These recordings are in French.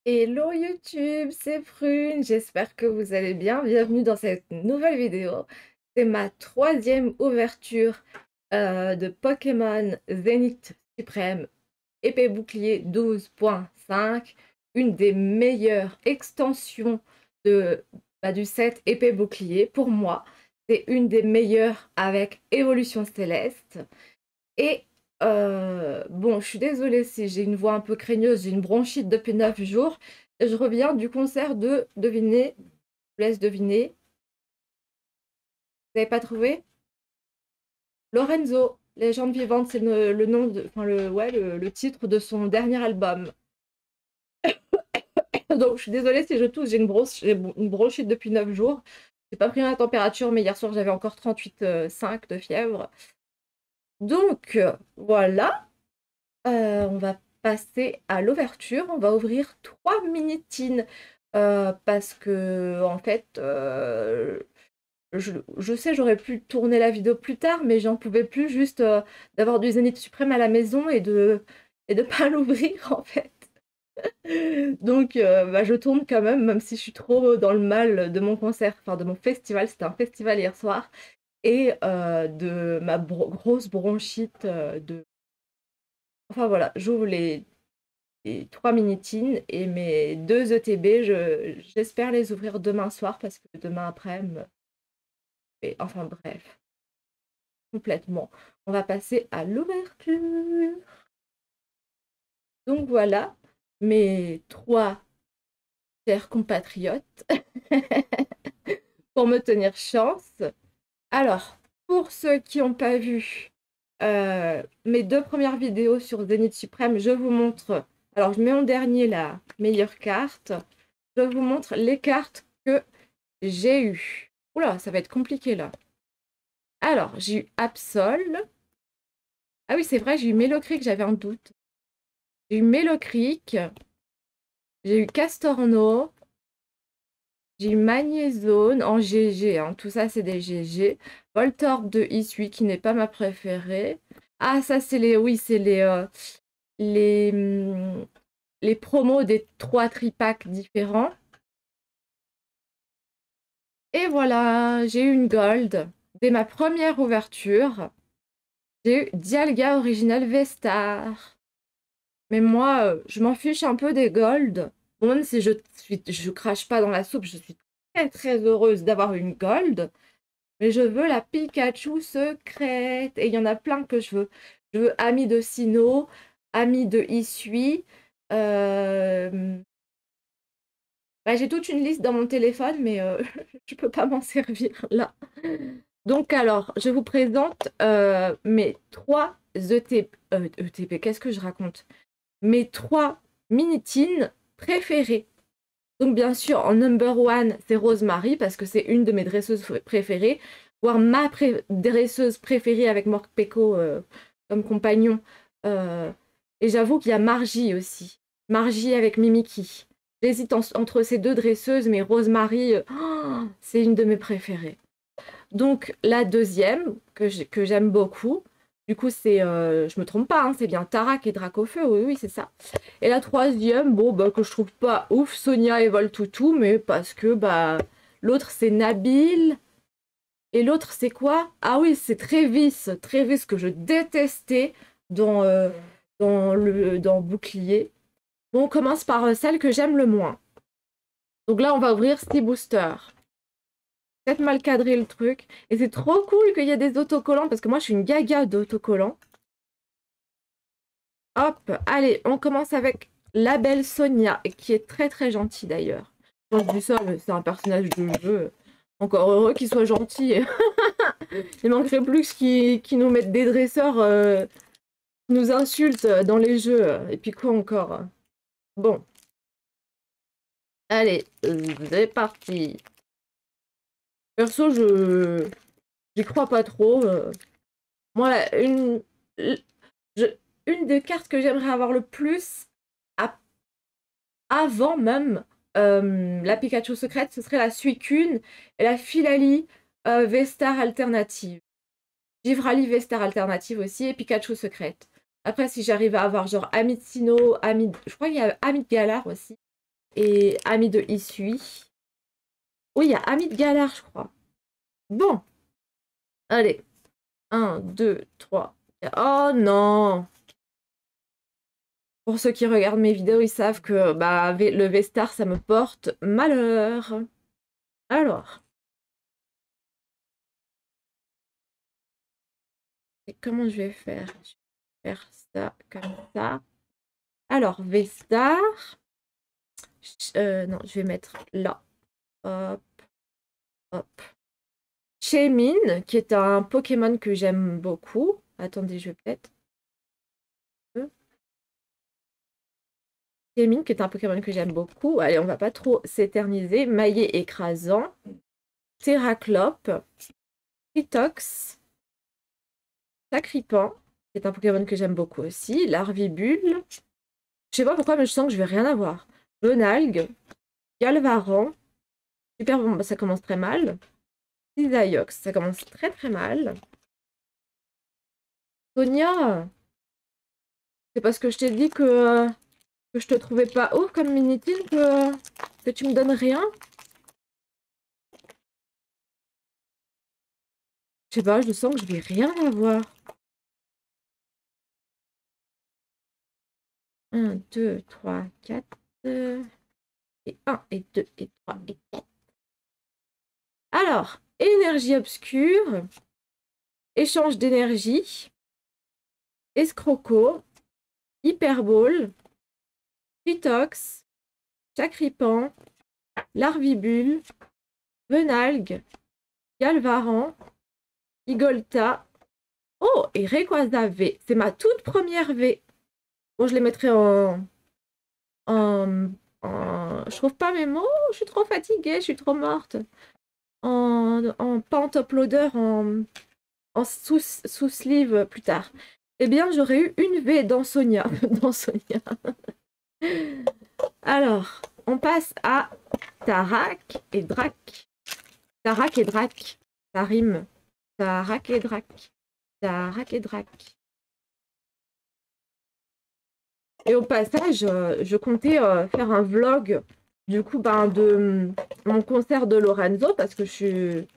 Hello YouTube, c'est Prune, j'espère que vous allez bien. Bienvenue dans cette nouvelle vidéo. C'est ma troisième ouverture de Pokémon Zénith Suprême épée bouclier 12.5, une des meilleures extensions du set épée bouclier pour moi. C'est une des meilleures avec Évolution Céleste. Et bon, je suis désolée si j'ai une voix un peu craigneuse, j'ai une bronchite depuis 9 jours. Et je reviens du concert de, devinez, je vous laisse deviner. Vous n'avez pas trouvé? Lorenzo, Légende vivante, c'est le nom, le titre de son dernier album. Donc je suis désolée si je tousse, j'ai une bronchite depuis 9 jours. J'ai pas pris la température, mais hier soir j'avais encore 38,5 de fièvre. Donc voilà. On va passer à l'ouverture. On va ouvrir 3 mini-tines parce que, en fait, je sais, j'aurais pu tourner la vidéo plus tard, mais j'en pouvais plus juste d'avoir du Zénith Suprême à la maison et de pas l'ouvrir, en fait. Donc, je tourne quand même, même si je suis trop dans le mal de mon concert, enfin de mon festival. C'était un festival hier soir. Et de ma grosse bronchite de... Enfin voilà, j'ouvre les 3 mini-tines et mes 2 ETB, j'espère les ouvrir demain soir parce que demain après-midi, enfin bref, complètement. On va passer à l'ouverture. Donc voilà, mes 3 chers compatriotes pour me tenir chance. Alors, pour ceux qui n'ont pas vu mes 2 premières vidéos sur Zénith Suprême, je vous montre... Alors, je mets en dernier la meilleure carte. Je vous montre les cartes que j'ai eues. Oula, ça va être compliqué là. Alors, j'ai eu Absol. Ah oui, c'est vrai, j'ai eu Mélocric, j'avais un doute. J'ai eu Mélocric. J'ai eu Castorno. J'ai eu Magnézone en GG. Hein. Tout ça, c'est des GG. Voltorb de Isui, qui n'est pas ma préférée. Ah, ça, c'est les... Oui, c'est les, les promos des 3 tripacks différents. Et voilà, j'ai eu une gold. Dès ma première ouverture, j'ai eu Dialga Original V-Star. Mais moi, je m'en fiche un peu des gold. Bon, même si je crache pas dans la soupe, je suis très très heureuse d'avoir une gold. Mais je veux la Pikachu secrète. Et il y en a plein que je veux. Je veux Ami de Sinnoh, Ami de Isui. J'ai toute une liste dans mon téléphone, mais je peux pas m'en servir là. Donc alors, je vous présente mes 3 ETP, qu'est-ce que je raconte? Mes 3 mini-teens préférées. Donc bien sûr, en number one, c'est Rosemary, parce que c'est une de mes dresseuses préférées, voire ma dresseuse préférée avec Morpeko comme compagnon. Et j'avoue qu'il y a Margie aussi. Margie avec Mimiki. J'hésite entre ces 2 dresseuses, mais Rosemary, c'est une de mes préférées. Donc la deuxième, que j'aime beaucoup, du coup c'est, je me trompe pas, hein, c'est bien Tarak et Dracofeu, oui, oui, c'est ça. Et la troisième, bon, que je trouve pas ouf, Sonia et Voltoutou, mais parce que l'autre c'est Nabil, et l'autre c'est quoi? Ah oui, c'est Trévis que je détestais dans, dans Bouclier. Bon, on commence par celle que j'aime le moins. Donc là, on va ouvrir Steve Booster. Peut-être mal cadré le truc. Et c'est trop cool qu'il y ait des autocollants, parce que moi, je suis une gaga d'autocollants. Hop, allez, on commence avec la belle Sonia, qui est très très gentille d'ailleurs. Quand je dis ça, c'est un personnage de jeu. Encore heureux qu'il soit gentil. Il manquerait plus qu'ils nous mettent des dresseurs qui nous insultent dans les jeux. Et puis quoi encore? Bon. Allez, c'est parti. Perso, j'y crois pas trop. Moi, une des cartes que j'aimerais avoir le plus, avant même la Pikachu secrète, ce serait la Suicune et la Filali V-Star alternative. Givrali V-Star alternative aussi et Pikachu secrète. Après, si j'arrive à avoir genre Ami de Sinnoh, je crois qu'il y a Ami de Galar aussi. et ami de Isui. Oui, il y a ami de Galar, je crois. Bon, allez. 1, 2, 3. Oh non! Pour ceux qui regardent mes vidéos, ils savent que bah, le V-Star, ça me porte malheur. Alors. Et comment je vais faire? Je vais faire ça comme ça. Alors, V-Star. Non, je vais mettre là. Hop, hop. Shaymin, qui est un Pokémon que j'aime beaucoup. Attendez, je vais peut-être... Shaymin, qui est un Pokémon que j'aime beaucoup. Allez, on va pas trop s'éterniser. Maillet écrasant. Terraclope. Tritox. Sacripan, qui est un Pokémon que j'aime beaucoup aussi. Larvibule. Je sais pas pourquoi, mais je sens que je vais rien avoir. Benalgue. Galvaran. Super, bon, bah, ça commence très mal. Isaiox, ça commence très très mal. Sonia, c'est parce que je t'ai dit que je te trouvais pas ouf comme Minitin que tu me donnes rien. Je sais pas, je sens que je vais rien avoir. 1, 2, 3, 4. Et 1, et 2, et 3, et 4. Alors, énergie obscure. Échange d'énergie. Escroco. Hyperbole. Tritox. Chacripan. Larvibule. Venalgue. Galvaran. Igolta. Oh, et Rayquaza V. C'est ma toute première V. Bon, je les mettrai Je trouve pas mes mots. Je suis trop fatiguée. Je suis trop morte. En pente uploader, en sous-sleeve plus tard. Eh bien, j'aurais eu une V dans Sonia. Dans Sonia. Alors, on passe à Tarak et Drac. Tarak et Drac. Ça rime. Tarak et Drac. Tarak et Drac. Et au passage, je comptais faire un vlog du coup de mon concert de Lorenzo parce que je suis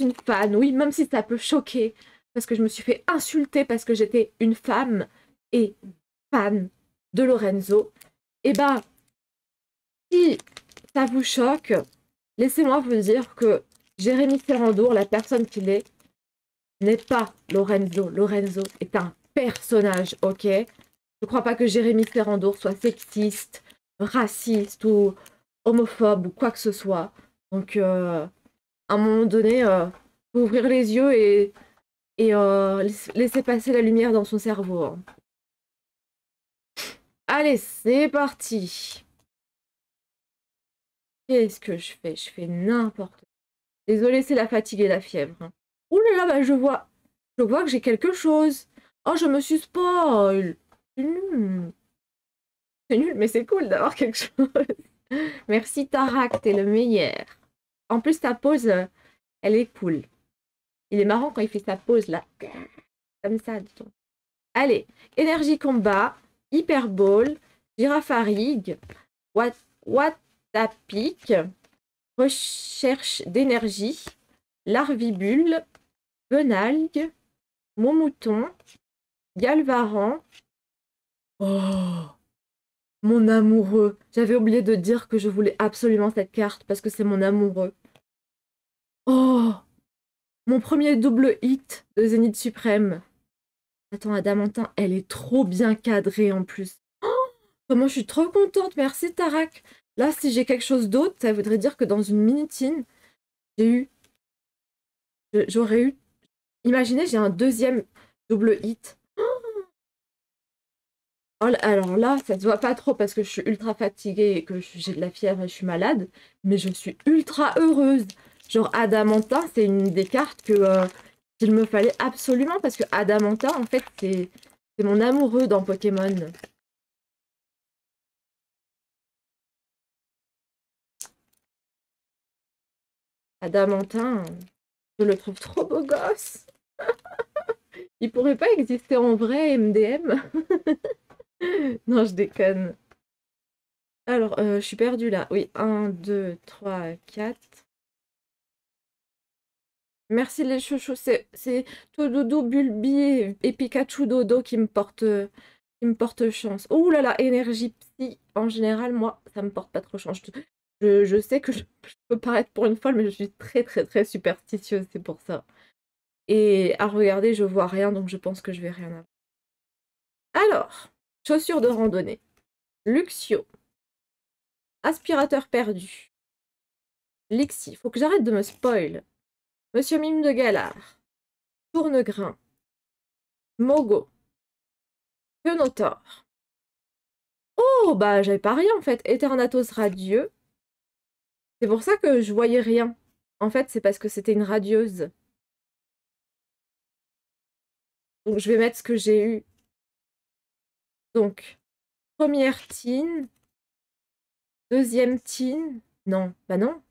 une fan. Oui, même si ça peut choquer parce que je me suis fait insulter parce que j'étais une femme et fan de Lorenzo. Et ben, si ça vous choque, laissez-moi vous dire que Jérémy Ferrandour, la personne qu'il est, n'est pas Lorenzo. Lorenzo est un personnage, ok? Je ne crois pas que Jérémy Ferrandour soit sexiste, raciste ou homophobe ou quoi que ce soit. Donc, à un moment donné, faut ouvrir les yeux et laisser passer la lumière dans son cerveau. Hein. Allez, c'est parti. Qu'est-ce que je fais? Je fais n'importe quoi. Désolée, c'est la fatigue et la fièvre. Hein. Ouh là là, bah, je vois que j'ai quelque chose. Oh, je me suis spoil. C'est nul. C'est nul, mais c'est cool d'avoir quelque chose. Merci Tarak, t'es le meilleur. En plus, ta pose, elle est cool. Il est marrant quand il fait sa pose là. Comme ça, dis-donc. Allez, énergie combat, hyperball, girafarig, Watapic, recherche d'énergie, larvibule, venalgue, Montmouton, Galvaran. Oh, mon amoureux. J'avais oublié de dire que je voulais absolument cette carte parce que c'est mon amoureux. Oh, mon premier double hit de Zénith Suprême. Attends, Adamantin, elle est trop bien cadrée en plus. Oh, comment je suis trop contente. Merci Tarak. Là, si j'ai quelque chose d'autre, ça voudrait dire que dans une minutine, j'aurais eu... Imaginez, j'ai un deuxième double hit. Oh, alors là, ça se voit pas trop parce que je suis ultra fatiguée et que j'ai de la fièvre et je suis malade, mais je suis ultra heureuse. Genre Adamantin, c'est une des cartes qu'il me fallait absolument parce que Adamantin, en fait, c'est mon amoureux dans Pokémon. Adamantin, je le trouve trop beau gosse. Il pourrait pas exister en vrai, MDM? Non, je déconne. Alors, je suis perdue là. Oui, 1, 2, 3, 4. Merci les chouchous. C'est Tododo, Bulbi et Pikachu Dodo qui me porte chance. Oh là là, énergie psy. En général, moi, ça me porte pas trop chance. Je sais que je peux paraître pour une folle, mais je suis très très très superstitieuse, c'est pour ça. Et à regarder, je vois rien, donc je pense que je vais rien avoir. Alors, chaussures de randonnée. Luxio. Aspirateur perdu. Lixi. Faut que j'arrête de me spoil. Monsieur Mime de Galard. Tournegrain. Mogo. Quenotor. Oh, bah j'avais pas rien en fait. Eternatos radieux. C'est pour ça que je voyais rien. En fait, c'est parce que c'était une radieuse. Donc je vais mettre ce que j'ai eu. Donc, première tine. Deuxième tine. Non, bah non.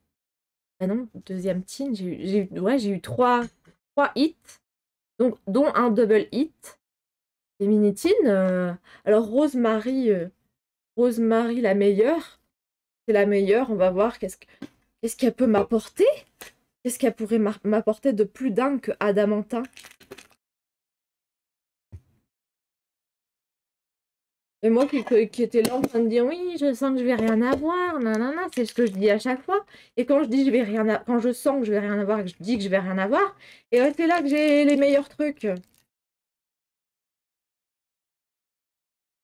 Bah non, deuxième tine. J'ai eu trois hits. Donc, dont un double hit. Et mini-tine. Alors, Rosemary la meilleure. C'est la meilleure. On va voir qu'est-ce qu'elle peut m'apporter. Qu'est-ce qu'elle pourrait m'apporter de plus dingue que Adamantin. Et moi qui étais là en train de dire oui, je sens que je vais rien avoir, nanana, c'est ce que je dis à chaque fois. Et quand je dis je vais rien quand je sens que je vais rien avoir et que je dis que je vais rien avoir, et c'est là que j'ai les meilleurs trucs.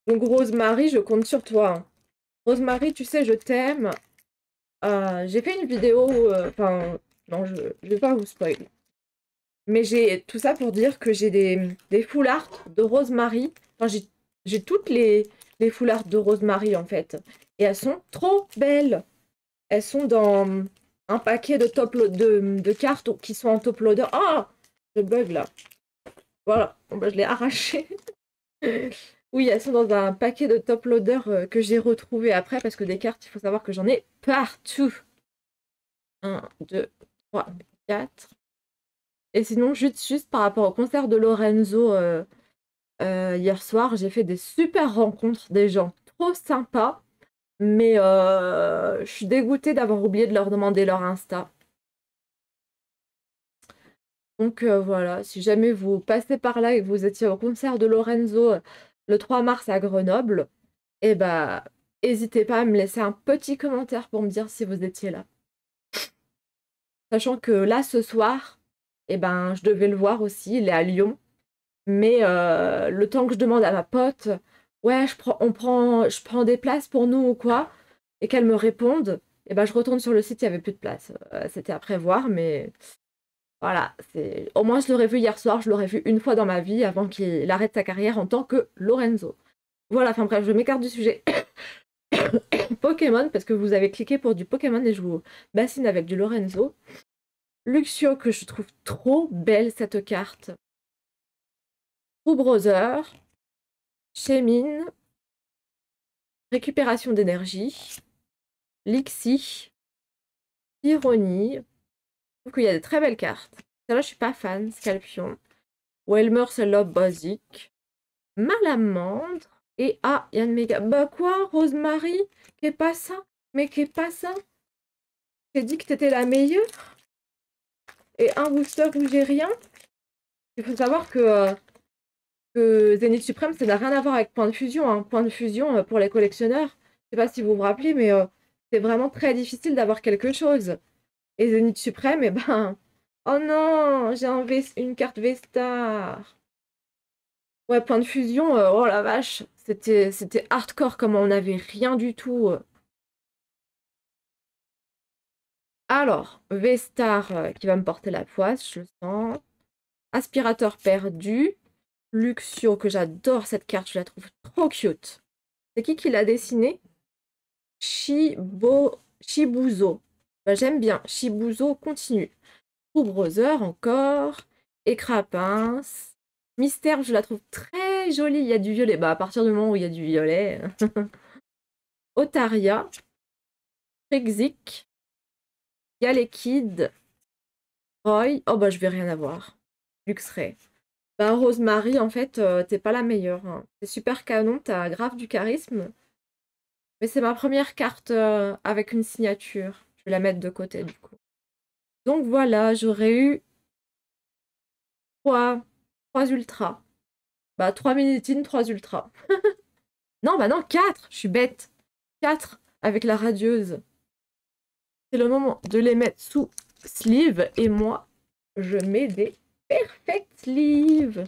Donc Rosemary, je compte sur toi, hein. Rosemary, tu sais, je t'aime. J'ai fait une vidéo, enfin, non, je vais pas vous spoil. Mais j'ai tout ça pour dire que j'ai des full art de Rosemary. Enfin, j'ai toutes les full art de Rosemary en fait. Et elles sont trop belles. Elles sont dans un paquet de cartes qui sont en top loader. Ah, je bug là. Voilà, bon, bah, je l'ai arraché. Oui, elles sont dans un paquet de top loader que j'ai retrouvé après parce que des cartes, il faut savoir que j'en ai partout. 1, 2, 3, 4. Et sinon, juste par rapport au concert de Lorenzo hier soir, j'ai fait des super rencontres, des gens trop sympas. Mais je suis dégoûtée d'avoir oublié de leur demander leur Insta. Donc voilà, si jamais vous passez par là et que vous étiez au concert de Lorenzo le 3 mars à Grenoble, eh bah, n'hésitez pas à me laisser un petit commentaire pour me dire si vous étiez là. Sachant que là, ce soir, eh ben, je devais le voir aussi, il est à Lyon. Mais le temps que je demande à ma pote, ouais, je prends des places pour nous ou quoi, et qu'elle me réponde, et ben, je retourne sur le site, il n'y avait plus de place. C'était à prévoir, mais voilà, au moins je l'aurais vu hier soir, je l'aurais vu une fois dans ma vie avant qu'il arrête sa carrière en tant que Lorenzo. Voilà, enfin bref, je m'écarte du sujet Pokémon parce que vous avez cliqué pour du Pokémon et je vous bassine avec du Lorenzo. Luxio que je trouve trop belle cette carte. True Brother, Chemin, récupération d'énergie, Lixie, Ironie. Je trouve qu'il y a de très belles cartes. Celle-là, je suis pas fan. Scalpion. Welmer, celle-là, basique. Malamandre. Et ah, il y a une méga. Bah quoi, Rosemary? Qu'est pas ça? Mais qu'est pas ça? J'ai dit que t'étais la meilleure. Et un booster où j'ai rien. Il faut savoir que Zénith Suprême, ça n'a rien à voir avec Point de Fusion, hein. Point de Fusion, pour les collectionneurs, je sais pas si vous vous rappelez, mais c'est vraiment très difficile d'avoir quelque chose. Et Zénith Suprême, eh ben... Oh non, j'ai une carte Vestar. Ouais, Point de Fusion, oh la vache, c'était hardcore comme on n'avait rien du tout. Alors, Vestar qui va me porter la poisse, je le sens. Aspirateur perdu. Luxio, que j'adore cette carte, je la trouve trop cute. C'est qui l'a dessinée? Shibuzo. Bah, j'aime bien. Shibuzo continue. True Brother encore. Écrapins. Mystère, je la trouve très jolie. Il y a du violet. Bah, à partir du moment où il y a du violet. Otaria. Trixie. Galekid. Roy. Oh, bah, je vais rien avoir. Luxray. Bah, Rosemary, en fait, t'es pas la meilleure, hein. C'est super canon, t'as grave du charisme. Mais c'est ma première carte avec une signature. Je vais la mettre de côté du coup. Donc voilà, j'aurais eu 3 ultras. Bah 3 mini-teens, 3 ultras. Non, bah non, 4, je suis bête. 4 avec la radieuse. C'est le moment de les mettre sous sleeve et moi, je mets des perfect sleeves.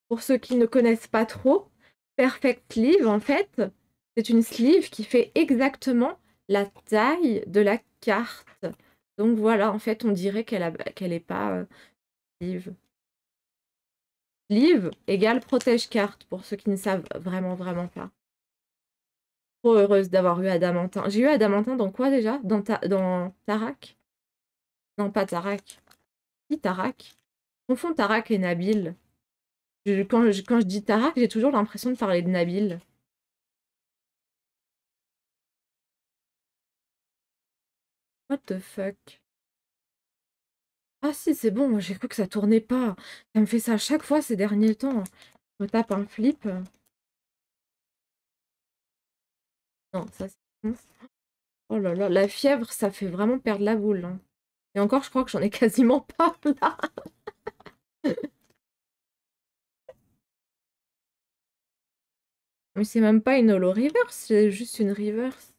Pour ceux qui ne connaissent pas trop, perfect sleeve, en fait, c'est une sleeve qui fait exactement la taille de la carte. Donc voilà, en fait, on dirait qu'elle n'est pas sleeve. Sleeve égale protège carte, pour ceux qui ne savent vraiment, vraiment pas. Trop heureuse d'avoir eu Adamantin. J'ai eu Adamantin dans quoi déjà? Dans Tarak? Non, pas Tarak. Qui Tarak? Je confonds Tarak et Nabil. Quand je dis Tarak, j'ai toujours l'impression de parler de Nabil. What the fuck? Ah si, c'est bon, moi j'ai cru que ça tournait pas. Ça me fait ça à chaque fois ces derniers temps. Je me tape un flip. Non, ça c'est bon. Oh là là, la fièvre, ça fait vraiment perdre la boule, hein. Et encore, je crois que j'en ai quasiment pas là. Mais c'est même pas une holo reverse, c'est juste une reverse.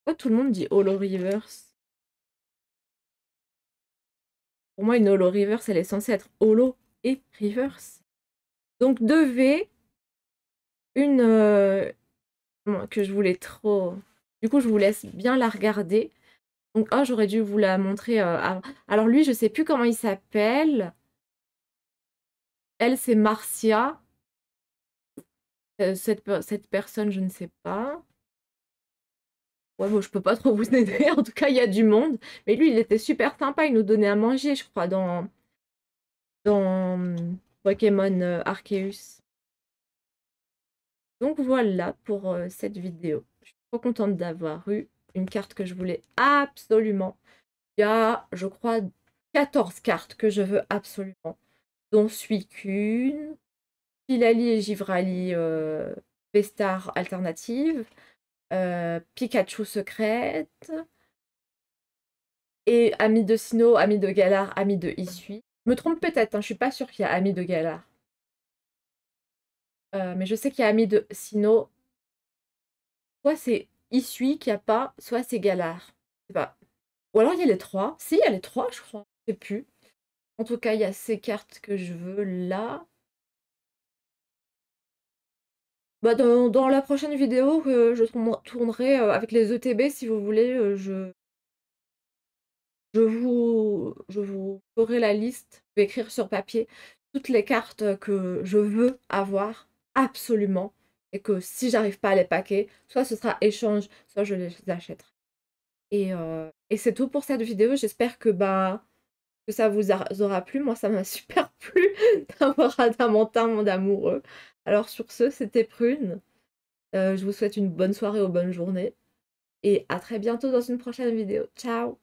Pourquoi tout le monde dit holo reverse? Pour moi, une holo reverse, elle est censée être holo et reverse. Donc 2V, une que je voulais trop. Du coup, je vous laisse bien la regarder. Donc, oh, j'aurais dû vous la montrer avant. Alors lui, je sais plus comment il s'appelle. Elle, c'est Marcia. Cette personne, je ne sais pas. Ouais, bon, je peux pas trop vous aider. En tout cas, il y a du monde. Mais lui, il était super sympa. Il nous donnait à manger, je crois, dans Pokémon Arceus. Donc voilà pour cette vidéo. Je suis trop contente d'avoir eu une carte que je voulais absolument. Il y a, je crois, 14 cartes que je veux absolument, dont Suicune, Pilali et Givrali Vestar alternative, Pikachu secrète, et Ami de Sinnoh, Ami de Galar, Ami de Issui. Je me trompe peut-être, hein, je suis pas sûre qu'il y a Ami de Galar. Mais je sais qu'il y a Ami de Sinnoh. Soit c'est Issui qu'il n'y a pas, soit c'est Galar. Je sais pas. Ou alors il y a les trois. Si, il y a les trois, je crois. Je sais plus. En tout cas, il y a ces cartes que je veux là. Bah, dans la prochaine vidéo que je tournerai avec les ETB, si vous voulez, je vous ferai la liste. Je vais écrire sur papier toutes les cartes que je veux avoir absolument. Et que si j'arrive pas à les paquer, soit ce sera échange, soit je les achèterai. Et c'est tout pour cette vidéo. J'espère que, bah, que ça vous aura plu. Moi, ça m'a super plu d'avoir Adamantin, mon amoureux. Alors sur ce, c'était Prune. Je vous souhaite une bonne soirée ou bonne journée. Et à très bientôt dans une prochaine vidéo. Ciao!